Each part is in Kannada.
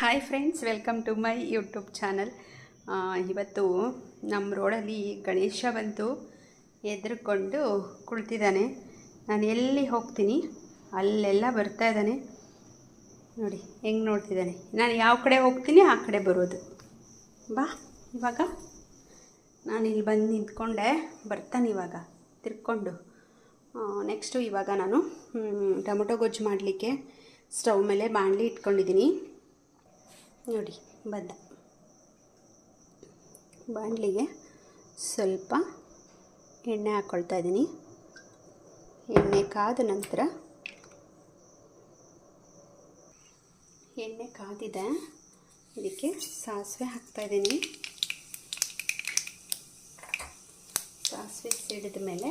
Hi friends, welcome to my YouTube channel. ಇವತ್ತು ನಮ್ಮ ರೋಡಲ್ಲಿ ಗಣೇಶ ಬಂತು ಎದ್ರುಕೊಂಡು ಕುಳಿತಿದ್ದಾನೆ. ನಾನು ಎಲ್ಲಿ ಹೋಗ್ತೀನಿ ಅಲ್ಲೆಲ್ಲ ಬರ್ತಾ ಇದ್ದಾನೆ. ನೋಡಿ ಹೆಂಗೆ ನೋಡ್ತಿದ್ದಾನೆ. ನಾನು ಯಾವ ಕಡೆ ಹೋಗ್ತೀನಿ ಆ ಕಡೆ ಬರೋದು. ಬಾ, ಇವಾಗ ನಾನು ಇಲ್ಲಿ ಬಂದು ನಿಂತ್ಕೊಂಡೆ, ಬರ್ತಾನೆ ಇವಾಗ ತಿರ್ಕೊಂಡು. ನೆಕ್ಸ್ಟು ಇವಾಗ ನಾನು ಟೊಮೊಟೊ ಗೊಜ್ಜು ಮಾಡಲಿಕ್ಕೆ ಸ್ಟವ್ ಮೇಲೆ ಬಾಣಲಿ ಇಟ್ಕೊಂಡಿದ್ದೀನಿ. ನೋಡಿ ಬಂದ. ಬಾಣಲಿಗೆ ಸ್ವಲ್ಪ ಎಣ್ಣೆ ಹಾಕ್ಕೊಳ್ತಾ ಇದ್ದೀನಿ. ಎಣ್ಣೆ ಕಾದ ನಂತರ ಎಣ್ಣೆ ಕಾದಿದೆ, ಇದಕ್ಕೆ ಸಾಸಿವೆ ಹಾಕ್ತಾಯಿದ್ದೀನಿ. ಸಾಸಿವೆ ಸಿಡಿದ ಮೇಲೆ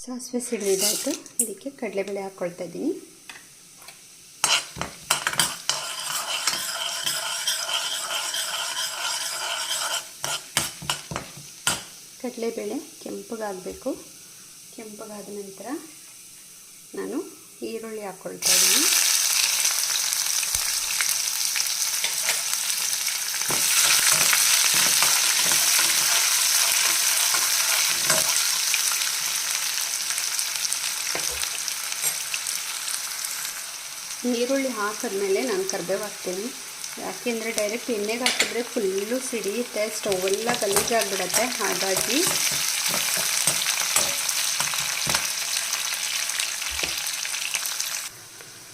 ಸಾಸಿವೆ ಸಿಡಿದಾಯಿತು, ಇದಕ್ಕೆ ಕಡಲೆಬೇಳೆ ಹಾಕ್ಕೊಳ್ತಾ ಇದ್ದೀನಿ. ಕಡಲೆಬೇಳೆ ಕೆಂಪಗಾಗಬೇಕು. ಕೆಂಪಗಾದ ನಂತರ ನಾನು ಈರುಳ್ಳಿ ಹಾಕ್ಕೊಳ್ತಾ ಇದ್ದೀನಿ. ಈರುಳ್ಳಿ ಹಾಕಿದ್ಮೇಲೆ ನಾನು ಕರಿಬೇವು ಹಾಕ್ತೀನಿ. ಯಾಕೆಂದರೆ ಡೈರೆಕ್ಟ್ ಎಣ್ಣೆಗೆ ಹಾಕಿದ್ರೆ ಫುಲ್ಲು ಸಿಡಿಯುತ್ತೆ, ಸ್ಟೌವೆಲ್ಲ ಗಲೀಜಾಗಿಬಿಡತ್ತೆ. ಹಾಗಾಗಿ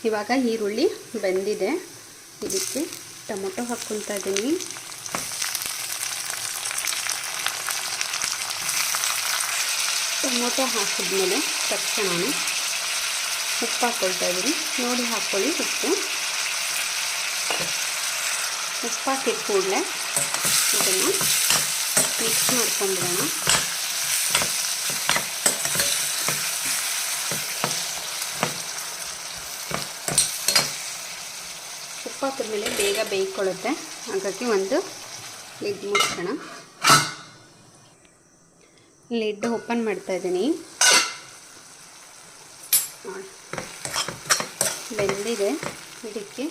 ಇವಾಗ ಈರುಳ್ಳಿ ಬೆಂದಿದೆ, ಇದಕ್ಕೆ ಟೊಮೊಟೊ ಹಾಕ್ಕೊಳ್ತಾ ಇದ್ದೀನಿ. ಟೊಮೊಟೊ ಹಾಕಿದ್ಮೇಲೆ ತಕ್ಷಣ ಉಪ್ಪು ಹಾಕ್ಕೊಳ್ತಾ ಇದ್ದೀನಿ. ನೋಡಿ ಹಾಕ್ಕೊಳ್ಳಿ ಉಪ್ಪು. ಉಪ್ಪು ಹಾಕಿದ ಕೂಡಲೇ ಇದನ್ನು ಮಿಕ್ಸ್ ಮಾಡ್ಕೊಂಡ್ಬಿಡೋಣ. ಉಪ್ಪು ಹಾಕಿದ್ಮೇಲೆ ಬೇಗ ಬೇಯ್ಕೊಳ್ಳುತ್ತೆ, ಹಾಗಾಗಿ ಒಂದು ಲಿಡ್ ಮುಚ್ಚೋಣ. ಲಿಡ್ ಓಪನ್ ಮಾಡ್ತಾಯಿದ್ದೀನಿ. ಬೆಂದಿದೆ, ಇದಕ್ಕೆ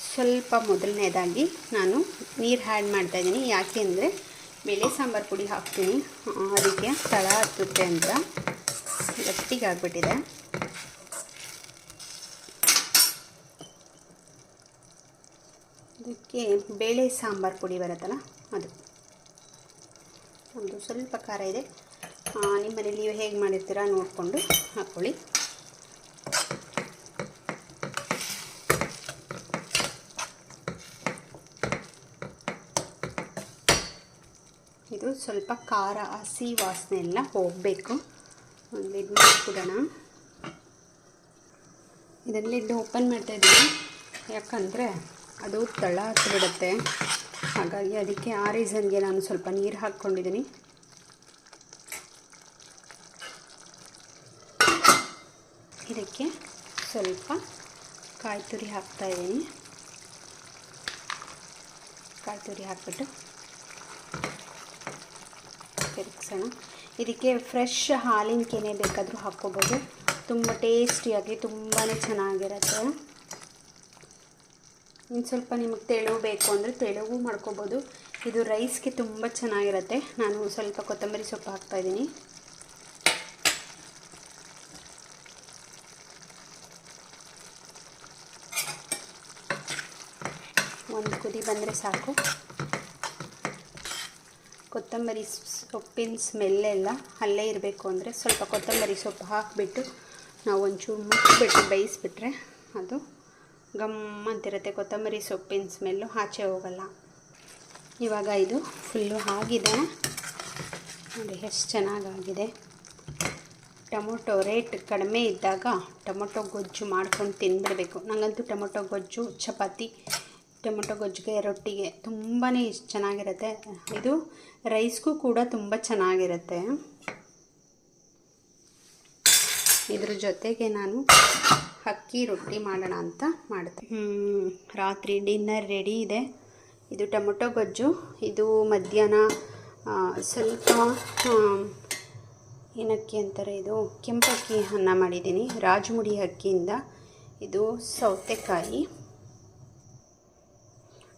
ಸ್ವಲ್ಪ ಮೊದಲನೇದಾಗಿ ನಾನು ನೀರು ಆ್ಯಡ್ ಮಾಡ್ತಾಯಿದ್ದೀನಿ. ಯಾಕೆ ಅಂದರೆ ಬೇಳೆ ಸಾಂಬಾರು ಪುಡಿ ಹಾಕ್ತೀನಿ, ಅದಕ್ಕೆ ತಳ ಹತ್ತುತ್ತೆ ಅಂತ. ಗಟ್ಟಿಗೆ ಆಗಿಬಿಟ್ಟಿದೆ. ಇದಕ್ಕೆ ಬೇಳೆ ಸಾಂಬಾರು ಪುಡಿ ಬರುತ್ತಲ್ಲ ಅದು. ಒಂದು ಸ್ವಲ್ಪ ಖಾರ ಇದೆ, ನಿಮ್ಮ ಮನೇಲಿ ನೀವು ಹೇಗೆ ಮಾಡಿರ್ತೀರ ನೋಡಿಕೊಂಡು ಹಾಕ್ಕೊಳ್ಳಿ. ಇದು ಸ್ವಲ್ಪ ಖಾರ ಹಸಿ ವಾಸನೆ ಎಲ್ಲ ಹೋಗಬೇಕು. ಒಂದು ಲಿಡ್ ಮಾಡಿಬಿಡೋಣ. ಇದನ್ನು ಲಿಡ್ ಓಪನ್ ಮಾಡ್ತಾಯಿದ್ದೀನಿ, ಯಾಕಂದರೆ ಅದು ತಳ ಹತ್ತಿಬಿಡುತ್ತೆ. ಹಾಗಾಗಿ ಅದಕ್ಕೆ ಆ ರೀಸನ್ಗೆ ನಾನು ಸ್ವಲ್ಪ ನೀರು ಹಾಕ್ಕೊಂಡಿದ್ದೀನಿ. ಇದಕ್ಕೆ ಸ್ವಲ್ಪ ಕಾಯಿ ತುರಿ ಹಾಕ್ತಾಯಿದ್ದೀನಿ. ಕಾಯಿ ತುರಿ ಹಾಕ್ಬಿಟ್ಟು ತಿರುಗಿಸೋಣ. ಇದಕ್ಕೆ ಫ್ರೆಶ್ ಹಾಲಿನ ಕೆನೆ ಬೇಕಾದರೂ ಹಾಕ್ಕೋಬೋದು, ತುಂಬ ಟೇಸ್ಟಿಯಾಗಿ ತುಂಬಾ ಚೆನ್ನಾಗಿರುತ್ತೆ. ಇನ್ನು ಸ್ವಲ್ಪ ನಿಮಗೆ ತೆಳು ಬೇಕು ಅಂದರೆ ತೆಳುವು ಮಾಡ್ಕೋಬೋದು. ಇದು ರೈಸ್ಗೆ ತುಂಬ ಚೆನ್ನಾಗಿರುತ್ತೆ. ನಾನು ಸ್ವಲ್ಪ ಕೊತ್ತಂಬರಿ ಸೊಪ್ಪು ಹಾಕ್ತಾಯಿದ್ದೀನಿ. ಒಂದು ಕುದಿ ಬಂದರೆ ಸಾಕು. ಕೊತ್ತಂಬರಿ ಸೊಪ್ಪಿನ ಸ್ಮೆಲ್ಲೆಲ್ಲ ಅಲ್ಲೇ ಇರಬೇಕು ಅಂದರೆ ಸ್ವಲ್ಪ ಕೊತ್ತಂಬರಿ ಸೊಪ್ಪು ಹಾಕಿಬಿಟ್ಟು ನಾವು ಒಂಚೂರು ಮುಚ್ಚಿಬಿಟ್ಟು ಬೇಯಿಸ್ಬಿಟ್ರೆ ಅದು ಗಮ್ ಅಂತಿರುತ್ತೆ. ಕೊತ್ತಂಬರಿ ಸೊಪ್ಪಿನ ಸ್ಮೆಲ್ಲು ಆಚೆ ಹೋಗಲ್ಲ. ಇವಾಗ ಇದು ಫುಲ್ಲು ಆಗಿದೆ ನೋಡಿ, ಎಷ್ಟು ಚೆನ್ನಾಗಾಗಿದೆ. ಟೊಮೊಟೊ ರೇಟ್ ಕಡಿಮೆ ಇದ್ದಾಗ ಟೊಮೊಟೊ ಗೊಜ್ಜು ಮಾಡ್ಕೊಂಡು ತಿಂದ್ಬಿಡಬೇಕು. ನನಗಂತೂ ಟೊಮೊಟೊ ಗೊಜ್ಜು ಚಪಾತಿ, ಟೊಮೊಟೊ ಗೊಜ್ಜಿಗೆ, ರೊಟ್ಟಿಗೆ ತುಂಬಾ ಚೆನ್ನಾಗಿರುತ್ತೆ. ಇದು ರೈಸ್ಗೂ ಕೂಡ ತುಂಬ ಚೆನ್ನಾಗಿರುತ್ತೆ. ಇದ್ರ ಜೊತೆಗೆ ನಾನು ಅಕ್ಕಿ ರೊಟ್ಟಿ ಮಾಡೋಣ ಅಂತ ಮಾಡಿದೆ. ರಾತ್ರಿ ಡಿನ್ನರ್ ರೆಡಿ ಇದೆ. ಇದು ಟೊಮೊಟೊ ಗೊಜ್ಜು. ಇದು ಮಧ್ಯಾಹ್ನ ಸ್ವಲ್ಪ ಏನಕ್ಕಿ ಅಂತಾರೆ, ಇದು ಕೆಂಪಕ್ಕಿ ಅನ್ನ ಮಾಡಿದ್ದೀನಿ ರಾಜಮುಡಿ ಅಕ್ಕಿಯಿಂದ. ಇದು ಸೌತೆಕಾಯಿ,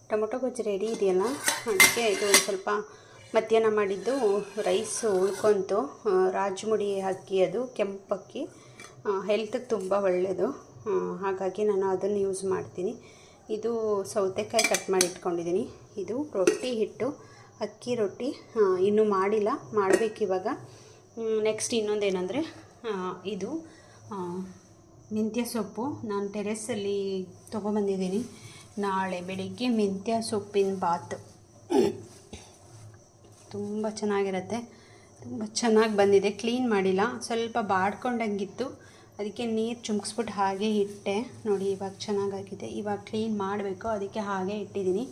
ಟೊಮೊಟೊ ಗೊಜ್ಜು ರೆಡಿ ಇದೆಯಲ್ಲ, ಅದಕ್ಕೆ ಇದು ಒಂದು ಸ್ವಲ್ಪ ಮಧ್ಯಾಹ್ನ ಮಾಡಿದ್ದು ರೈಸು ಉಳ್ಕೊಂತು. ರಾಜಮುಡಿ ಅಕ್ಕಿ, ಅದು ಕೆಂಪಕ್ಕಿ, ಹೆಲ್ತ್ಗೆ ತುಂಬ ಒಳ್ಳೆಯದು, ಹಾಗಾಗಿ ನಾನು ಅದನ್ನು ಯೂಸ್ ಮಾಡ್ತೀನಿ. ಇದು ಸೌತೆಕಾಯಿ ಕಟ್ ಮಾಡಿ ಇಟ್ಕೊಂಡಿದ್ದೀನಿ. ಇದು ರೊಟ್ಟಿ ಹಿಟ್ಟು, ಅಕ್ಕಿ ರೊಟ್ಟಿ ಇನ್ನೂ ಮಾಡಿಲ್ಲ, ಮಾಡಬೇಕಿವಾಗ. ನೆಕ್ಸ್ಟ್ ಇನ್ನೊಂದೇನೆಂದರೆ ಇದು ಮೆಂತ್ಯ ಸೊಪ್ಪು ನಾನು ಟೆರೆಸಲ್ಲಿ ತೊಗೊಬಂದಿದ್ದೀನಿ. ನಾಳೆ ಬೆಳಿಗ್ಗೆ ಮೆಂತ್ಯ ಸೊಪ್ಪಿನ ಬಾತ್ ತುಂಬ ಚೆನ್ನಾಗಿರುತ್ತೆ. ತುಂಬ ಚೆನ್ನಾಗಿ ಬಂದಿದೆ. ಕ್ಲೀನ್ ಮಾಡಿಲ್ಲ, ಸ್ವಲ್ಪ ಬಾಡ್ಕೊಂಡಂಗಿತ್ತು, ಅದಕ್ಕೆ ನೀರು ಚುಮ್ಕಿಸ್ಬಿಟ್ಟು ಹಾಗೆ ಇಟ್ಟೆ. ನೋಡಿ ಇವಾಗ ಚೆನ್ನಾಗಾಗಿದೆ. ಇವಾಗ ಕ್ಲೀನ್ ಮಾಡಬೇಕು, ಅದಕ್ಕೆ ಹಾಗೆ ಇಟ್ಟಿದ್ದೀನಿ.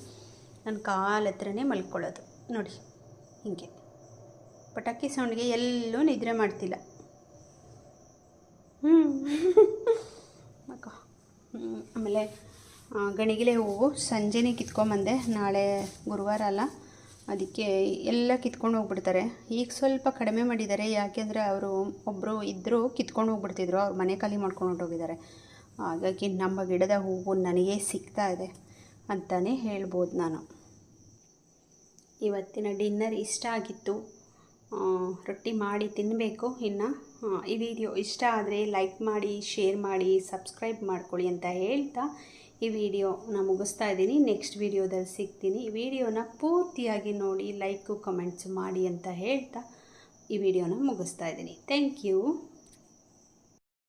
ನನ್ನ ಕಾಲ ಹತ್ರನೇ ಮಲ್ಕೊಳ್ಳೋದು ನೋಡಿ, ಹೀಗೆ ಪಟಾಕಿ ಸೌಂಡ್ಗೆ ಎಲ್ಲೂ ನಿದ್ರೆ ಮಾಡ್ತಿಲ್ಲ. ಆಮೇಲೆ ಗಣಿಗಿಲೆ ಹೂವು ಸಂಜೆನೇ ಕಿತ್ಕೊಂಬಂದೆ. ನಾಳೆ ಗುರುವಾರ ಅಲ್ಲ, ಅದಕ್ಕೆ ಎಲ್ಲ ಕಿತ್ಕೊಂಡು ಹೋಗ್ಬಿಡ್ತಾರೆ. ಈಗ ಸ್ವಲ್ಪ ಕಡಿಮೆ ಮಾಡಿದ್ದಾರೆ, ಯಾಕೆಂದರೆ ಅವರು ಒಬ್ಬರು ಇದ್ದರು ಕಿತ್ಕೊಂಡು ಹೋಗ್ಬಿಡ್ತಿದ್ರು, ಅವ್ರು ಮನೆ ಖಾಲಿ ಮಾಡ್ಕೊಂಡು ಹೊರಟೋಗಿದ್ದಾರೆ. ಹಾಗಾಗಿ ನಮ್ಮ ಗಿಡದ ಹೂವು ನನಗೆ ಸಿಗ್ತಾ ಇದೆ ಅಂತಲೇ ಹೇಳ್ಬೋದು ನಾನು. ಇವತ್ತಿನ ಡಿನ್ನರ್ ಇಷ್ಟ ಆಗಿತ್ತು. ರೊಟ್ಟಿ ಮಾಡಿ ತಿನ್ನಬೇಕು ಇನ್ನು. ಈ ವಿಡಿಯೋ ಇಷ್ಟ ಆದರೆ ಲೈಕ್ ಮಾಡಿ, ಶೇರ್ ಮಾಡಿ, ಸಬ್ಸ್ಕ್ರೈಬ್ ಮಾಡ್ಕೊಳ್ಳಿ ಅಂತ ಹೇಳ್ತಾ ಈ ವಿಡಿಯೋನ ಮುಗಿಸ್ತಾ ಇದ್ದೀನಿ. ನೆಕ್ಸ್ಟ್ ವಿಡಿಯೋದಲ್ಲಿ ಸಿಗ್ತೀನಿ. ಈ ವಿಡಿಯೋನ ಪೂರ್ತಿಯಾಗಿ ನೋಡಿ, ಲೈಕು ಕಮೆಂಟ್ಸ್ ಮಾಡಿ ಅಂತ ಹೇಳ್ತಾ ಈ ವಿಡಿಯೋನ ಮುಗಿಸ್ತಾ ಇದ್ದೀನಿ. Thank you.